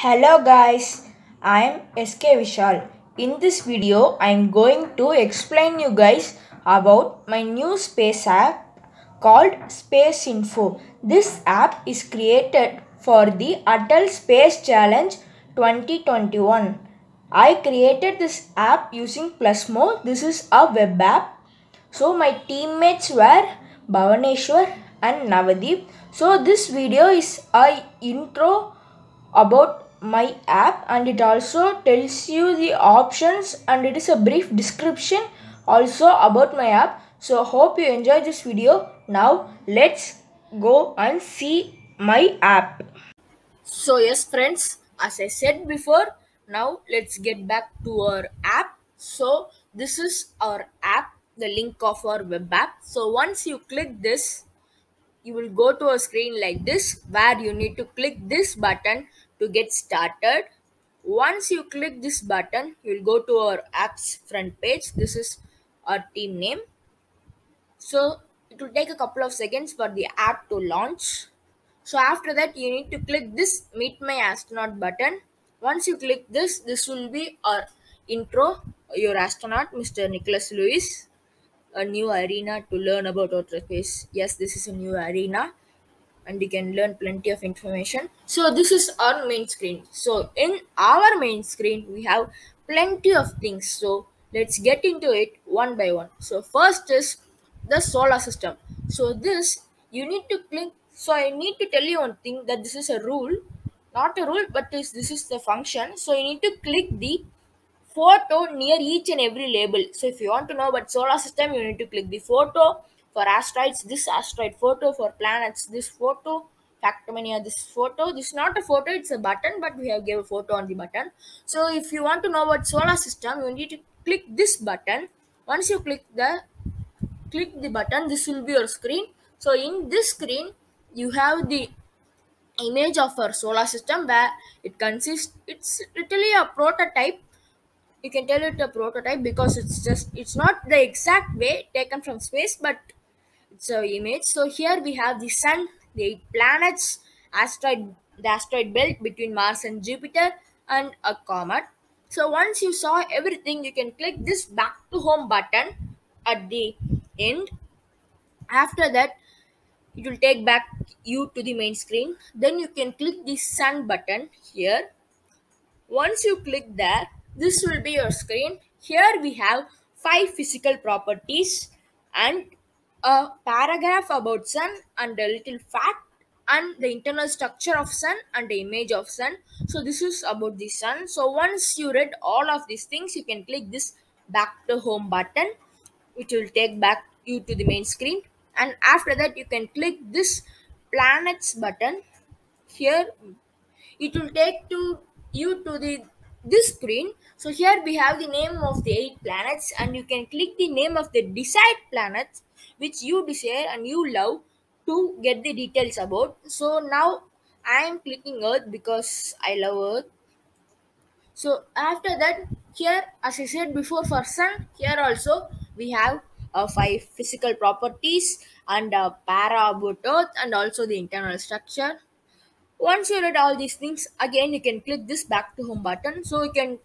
Hello guys, I am SK Vishal. In this video, I am going to explain you guys about my new space app called Space Info. This app is created for the Atal Space Challenge 2021. I created this app using Plusmo. This is a web app. So my teammates were Bhavaneshwar and Navadeep. So this video is a intro about my app, and it also tells you the options, and it is a brief description also about my app. So hope you enjoy this video. Now let's go and see my app. So yes friends, as I said before, now let's get back to our app. So this is our app, the link of our web app. So once you click this, you will go to a screen like this where you need to click this button to get started. Once you click this button, you will go to our app's front page. This is our team name. So it will take a couple of seconds for the app to launch. So after that, you need to click this Meet My Astronaut button. Once you click this will be our intro, your astronaut, Mr. Nicholas Lewis. A new arena to learn about outer space. Yes, this is a new arena and you can learn plenty of information. So this is our main screen. So in our main screen we have plenty of things. So let's get into it one by one. So first is the solar system. So this you need to click. So I need to tell you one thing, that this is a rule, not a rule, but this is the function. So you need to click the photo near each and every label. So if you want to know about solar system, you need to click the photo. For asteroids, this asteroid photo. For planets, this photo. Factomania, this photo. This is not a photo, it's a button, but we have gave a photo on the button. So if you want to know about solar system, you need to click this button. Once you click the button, this will be your screen. So in this screen, you have the image of our solar system, where it consists, it's literally a prototype. You can tell it a prototype because it's not the exact way taken from space, but it's a image. So here we have the sun, the 8 planets, the asteroid belt between Mars and Jupiter, and a comet. So once you saw everything, you can click this back to home button at the end. After that, it will take back you to the main screen. Then you can click the sun button here. Once you click there, this will be your screen. Here we have 5 physical properties and a paragraph about sun and a little fact and the internal structure of sun and the image of sun. So this is about the sun. So once you read all of these things, you can click this back to home button, which will take back you to the main screen. And after that, you can click this planets button here. It will take to you to the this screen. So here we have the name of the 8 planets, and you can click the name of the desired planets which you desire and you love to get the details about. So now I am clicking Earth because I love Earth. So after that, here, as I said before, for sun, here also we have 5 physical properties and a para about Earth and also the internal structure. Once you read all these things, again you can click this back to home button. So you can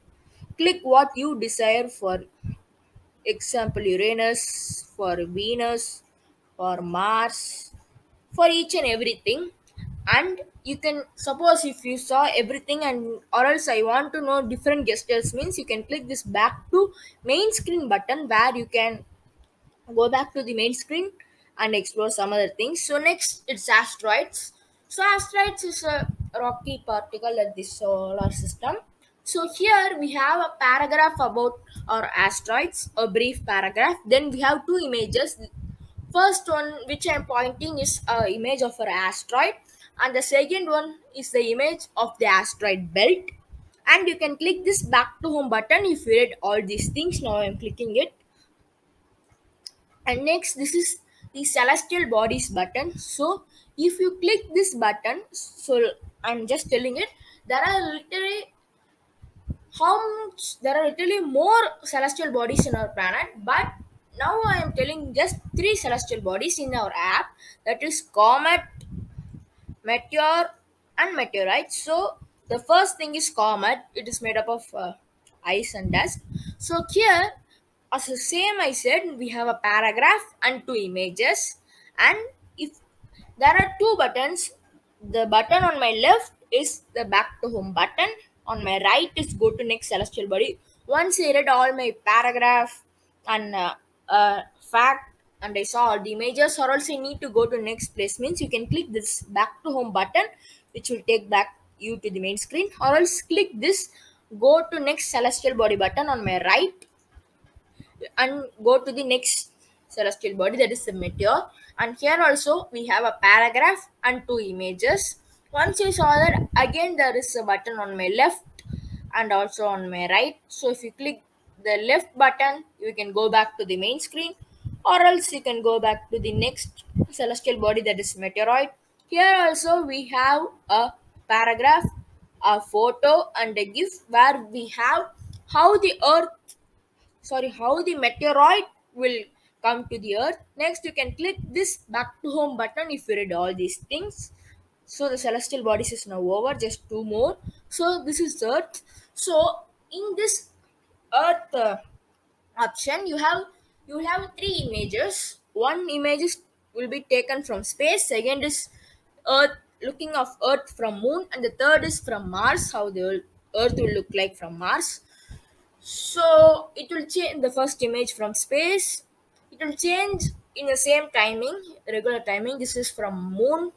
click what you desire, for example Uranus, for Venus, for Mars, for each and everything. And you can, suppose if you saw everything and or else I want to know different gestures, means you can click this back to main screen button, where you can go back to the main screen and explore some other things. So next, it's asteroids. So asteroids is a rocky particle at the solar system. So here we have a paragraph about our asteroids, a brief paragraph. Then we have 2 images. First one which I am pointing is a image of an asteroid, and the second one is the image of the asteroid belt. And you can click this back to home button if you read all these things. Now I am clicking it. And next, this is the celestial bodies button. So if you click this button, so I'm just telling it, there are literally there are literally more celestial bodies in our planet, but now I am telling just 3 celestial bodies in our app, that is comet, meteor, and meteorite. So The first thing is comet. It is made up of ice and dust. So here, as the same I said, we have a paragraph and two images. And if there are two buttons, the button on my left is the back to home button. On my right is go to next celestial body. Once I read all my paragraph and fact and I saw all the images, or else I need to go to next place, means you can click this back to home button, which will take back you to the main screen, or else click this go to next celestial body button on my right and go to the next celestial body, that is the meteor. And here also we have a paragraph and two images. Once you saw that, again there is a button on my left and also on my right. So if you click the left button, you can go back to the main screen, or else you can go back to the next celestial body, that is meteoroid. Here also we have a paragraph, a photo and a gif where we have how the earth, how the meteoroid will come to the earth. Next you can click this back to home button if you read all these things. So the celestial bodies is now over, just two more. So this is earth. So in this earth option, you have three images. One image will be taken from space, second is earth, looking of earth from moon, and the third is from Mars, how the earth will look like from Mars. So it will change the first image from space. It will change in the same timing, regular timing. This is from moon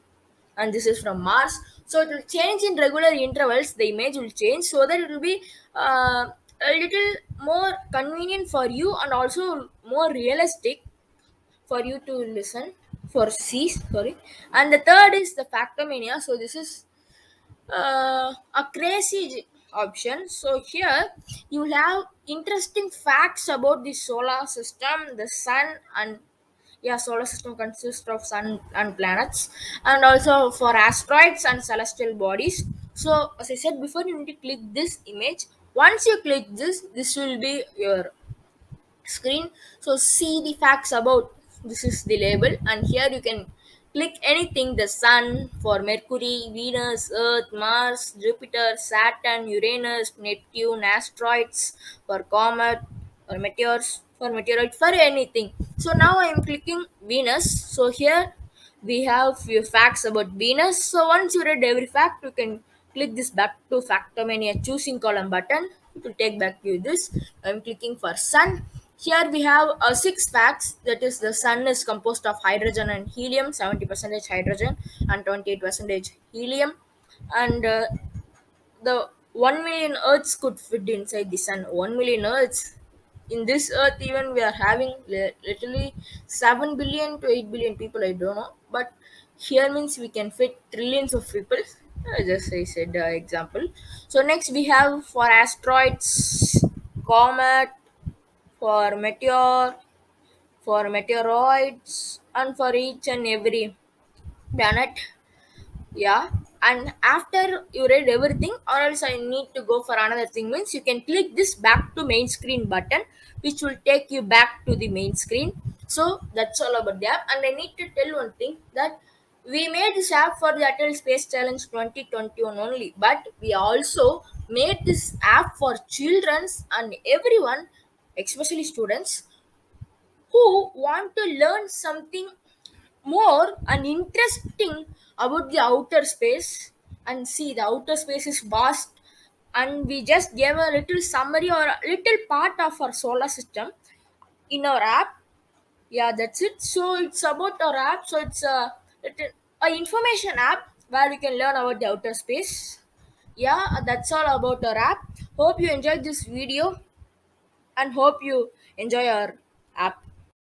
and this is from Mars. So it will change in regular intervals. The image will change so that it will be a little more convenient for you and also more realistic for you to listen for see. Sorry. And the third is the Factomania. So this is a crazy option. So here you will have interesting facts about the solar system, the sun, and yeah, solar system consists of sun and planets, and also for asteroids and celestial bodies. So as I said before, you need to click this image. Once you click this will be your screen. So see the facts about, this is the label, and here you can click anything: the sun, for Mercury, Venus, Earth, Mars, Jupiter, Saturn, Uranus, Neptune, asteroids, for comet or meteors, for meteoroid, for anything. So now I am clicking Venus. So here we have few facts about Venus. So once you read every fact, you can click this back to Factomania choosing column button. It will take back to this. I'm clicking for sun. Here we have six facts. That is, the sun is composed of hydrogen and helium, 70% hydrogen and 28% helium, and the 1 million Earths could fit inside the sun. 1 million Earths. In this Earth, even we are having literally 7 billion to 8 billion people. I don't know, but here means we can fit trillions of people. Just I said example. So next we have for asteroids, comet, for meteor, for meteoroids, and for each and every planet. Yeah, and after you read everything, or else I need to go for another thing, means you can click this back to main screen button, which will take you back to the main screen. So that's all about the app. And I need to tell one thing, that we made this app for the Atal Space Challenge 2021 only, but we also made this app for childrens and everyone, especially students, who want to learn something more and interesting about the outer space. And see, the outer space is vast, and we just gave a little summary or a little part of our solar system in our app. Yeah, that's it. So it's about our app. So it's a information app where we can learn about the outer space. Yeah, that's all about our app. Hope you enjoyed this video and hope you enjoy our app.